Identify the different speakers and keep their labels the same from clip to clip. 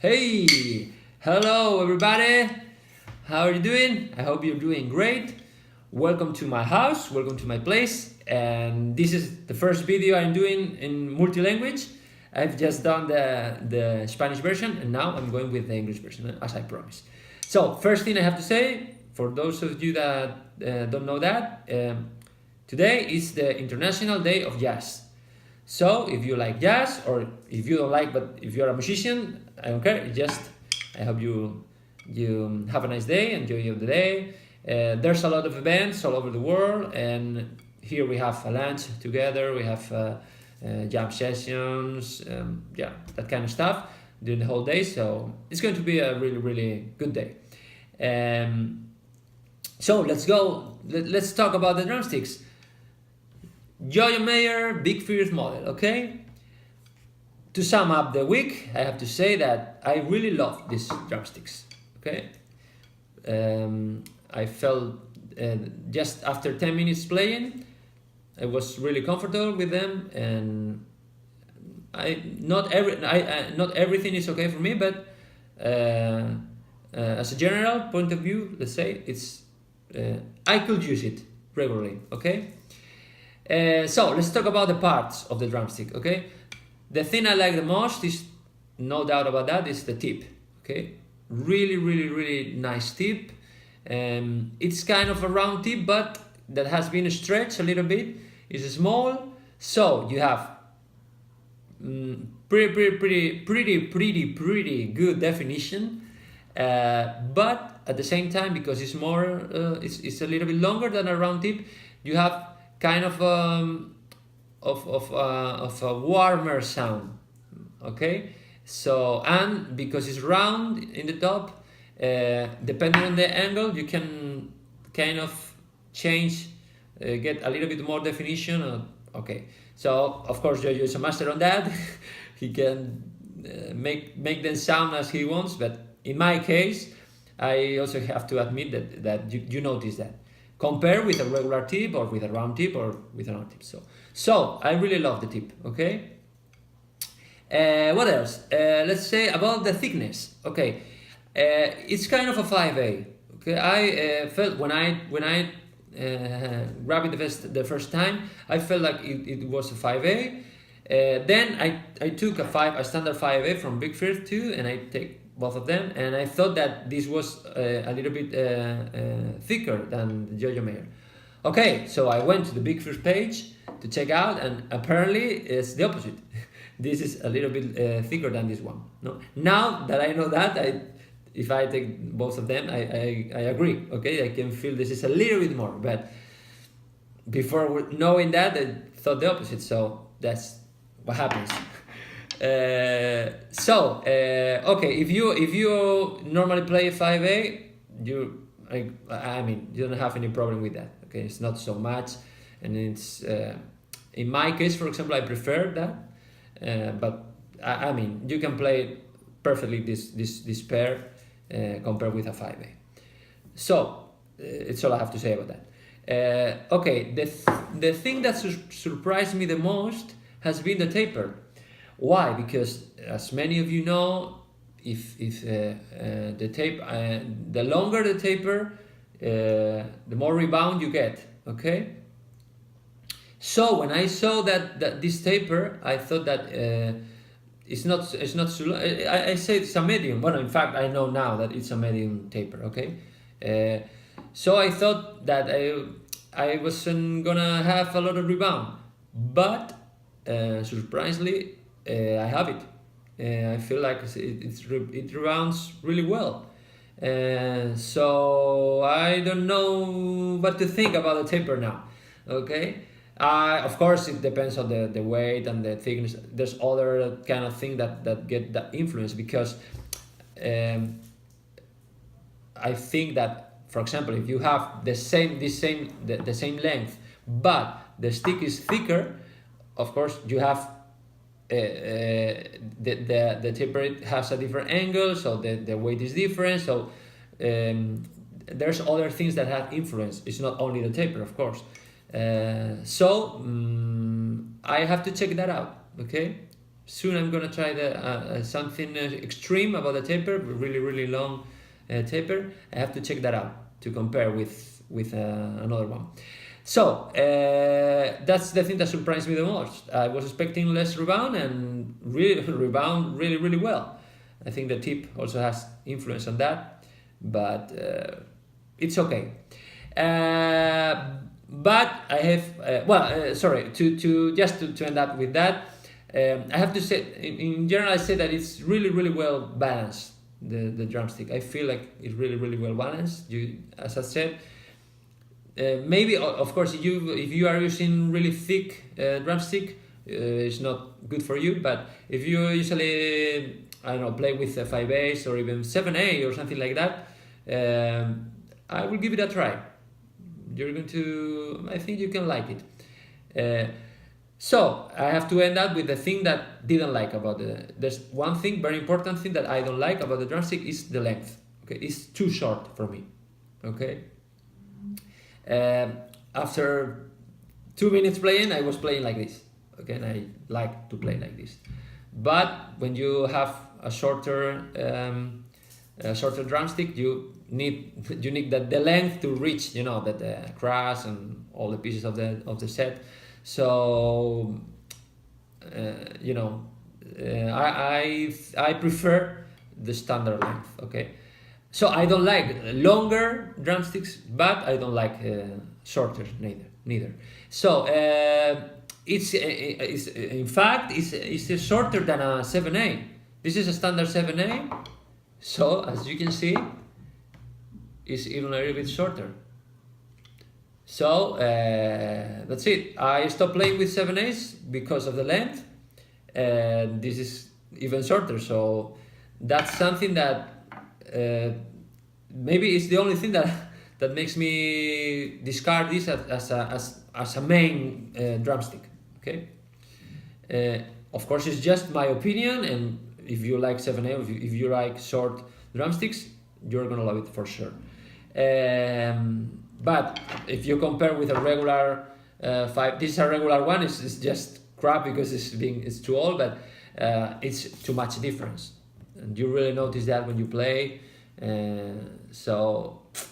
Speaker 1: Hey, hello everybody. How are you doing? I hope you're doing great. Welcome to my house, welcome to my place. And this is the first video I'm doing in multi-language. I've just done the Spanish version and now I'm going with the English version as I promised. So first thing I have to say, for those of you that don't know that, today is the International Day of Jazz. So if you like jazz, or if you don't like, but if you're a musician, I don't care. I hope you have a nice day, enjoy the day. There's a lot of events all over the world, and here we have a lunch together. We have jam sessions, yeah, that kind of stuff during the whole day. So it's going to be a really good day. So let's go. Let's talk about the drumsticks. Jojo Mayer VicFirth model, okay? To sum up the week, I have to say that I really love these drumsticks, okay? I felt just after 10 minutes playing, I was really comfortable with them, and not everything is okay for me, but as a general point of view, let's say, I could use it regularly, okay? So let's talk about the parts of the drumstick, okay? The thing I like the most is, no doubt about that, is the tip, okay? Really nice tip. It's kind of a round tip, but that has been stretched a little bit. It's small, so you have pretty good definition. But at the same time, because it's more, it's a little bit longer than a round tip, you have kind of a warmer sound, okay? So, and because it's round in the top, depending on the angle, you can kind of change, get a little bit more definition. Okay, so of course Jojo is a master on that. He can make them sound as he wants, but in my case, I also have to admit that you notice that. Compare with a regular tip, or with a round tip, or with a round tip. So I really love the tip, okay? What else? Let's say about the thickness, okay? It's kind of a 5A, okay? I felt when I grabbed it the first time, I felt like it was a 5A. Then I took a standard 5A from VicFirth too, and I take both of them, and I thought that this was a little bit thicker than the Jojo Mayer. Okay, so I went to the VicFirth page to check out, and apparently it's the opposite. This is a little bit thicker than this one. No, now that I know that, if I take both of them, I agree. Okay, I can feel this is a little bit more, but before knowing that, I thought the opposite. So that's what happens. Okay, if you normally play a 5A, I mean, you don't have any problem with that. Okay, it's not so much, and it's in my case, for example, I prefer that. But I mean, you can play perfectly this pair compared with a 5A. So it's all I have to say about that. Okay, the thing that surprised me the most has been the taper. Why? Because as many of you know, if the tape, the longer the taper, the more rebound you get. Okay. So when I saw that this taper, I thought that it's not so. I say it's a medium. Well, in fact, I know now that it's a medium taper. Okay. So I thought that I wasn't gonna have a lot of rebound, but surprisingly, I have it. I feel like it rebounds really well. So I don't know what to think about the taper now. Okay. Of course, it depends on the weight and the thickness. There's other kind of thing that get that influence, because I think that, for example, if you have the same length, but the stick is thicker, of course you have the taper has a different angle, so the weight is different. So there's other things that have influence. It's not only the taper, of course. I have to check that out. Okay, soon I'm gonna try the something extreme about the taper, really long taper. I have to check that out to compare with another one. So that's the thing that surprised me the most. I was expecting less rebound, and really rebound really well. I think the tip also has influence on that, but it's okay. But I have sorry, to end up with that, I have to say in general I say that it's really well balanced, the drumstick. I feel like it's really well balanced. As I said, maybe of course if you are using really thick drumstick, it's not good for you. But if you usually, I don't know, play with 5/8 or even 7/8 or something like that, I will give it a try. I think you can like it. So I have to end up with the thing that didn't like about there's one thing, very important thing that I don't like about the drumstick is the length. Okay, it's too short for me. Okay. After 2 minutes playing, I was playing like this. Okay, and I like to play like this. But when you have a shorter drumstick, you need the length to reach, the crash and all the pieces of the set. So I prefer the standard length. Okay, so I don't like longer drumsticks, but I don't like shorter neither. So it's in fact it's shorter than a 7/8. This is a standard 7/8. So as you can see, it's even a little bit shorter. So that's it. I stopped playing with 7/8 because of the length, and this is even shorter. So that's something that maybe it's the only thing that makes me discard this as a main drumstick. Okay. Of course, it's just my opinion, and if you like 7/8, if you like short drumsticks, you're gonna love it for sure. But if you compare with a regular 5, this is a regular one. It's just crap because it's too old, but it's too much difference, and you really notice that when you play. So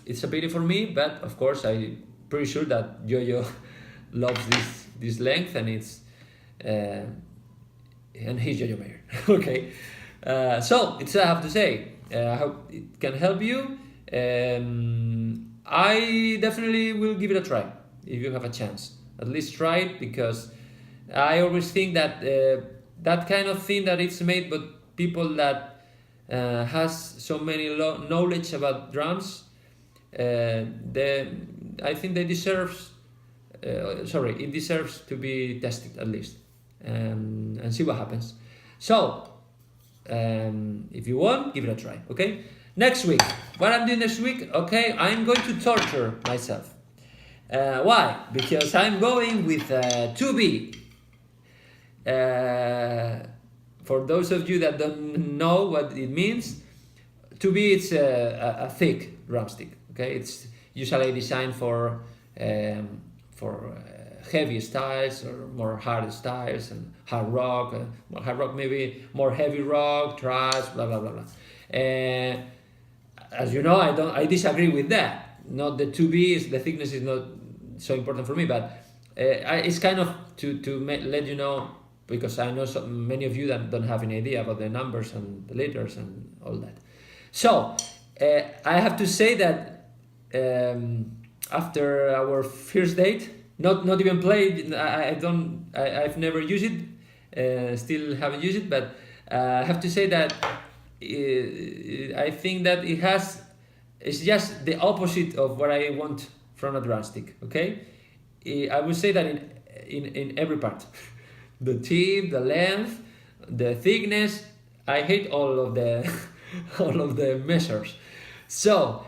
Speaker 1: it's a pity for me, but of course I'm pretty sure that Jojo loves this length, and it's and he's Jojo Mayer. Okay, so it's I have to say. I hope it can help you. I definitely will give it a try if you have a chance. At least try it, because I always think that that kind of thing that it's made by people that has so many knowledge about drums, I think they deserves. It deserves to be tested at least, and see what happens. So, if you want, give it a try. Okay. Next week, what I'm doing next week? Okay, I'm going to torture myself. Why? Because I'm going with 2B. For those of you that don't know what it means, 2B it's a thick drumstick. Okay, it's usually designed for heavy styles or more hard styles and hard rock. Maybe more heavy rock, thrash, blah blah blah blah. As you know, I disagree with that. Not the 2B, the thickness is not so important for me, but it's kind of to let you know, because I know many of you that don't have any idea about the numbers and the liters and all that. So I have to say that after our first date, not even played, I've never used it, still haven't used it, but I have to say that I think that it's just the opposite of what I want from a drumstick. Okay, I would say that in every part, the tip, the length, the thickness, I hate all of the measures. So,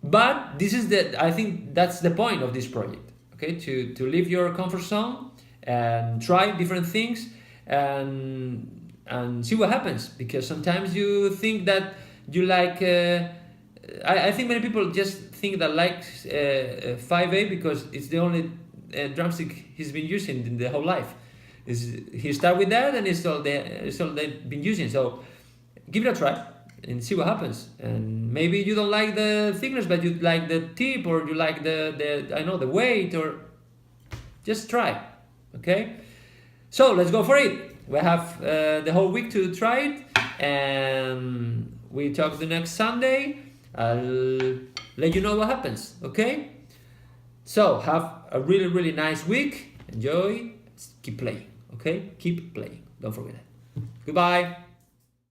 Speaker 1: but this is I think that's the point of this project. Okay, to leave your comfort zone and try different things and see what happens, because sometimes you think that you like I think many people just think that like 5/8 because it's the only drumstick he's been using in the whole life. He started with that, and it's all they've been using. So give it a try and see what happens. And maybe you don't like the thickness, but you like the tip, or you like the weight, or just try. Okay. So let's go for it. We have the whole week to try it, and we talk the next Sunday. I'll let you know what happens. Okay. So have a really, really nice week. Enjoy. Keep playing. Okay. Keep playing. Don't forget that. Goodbye.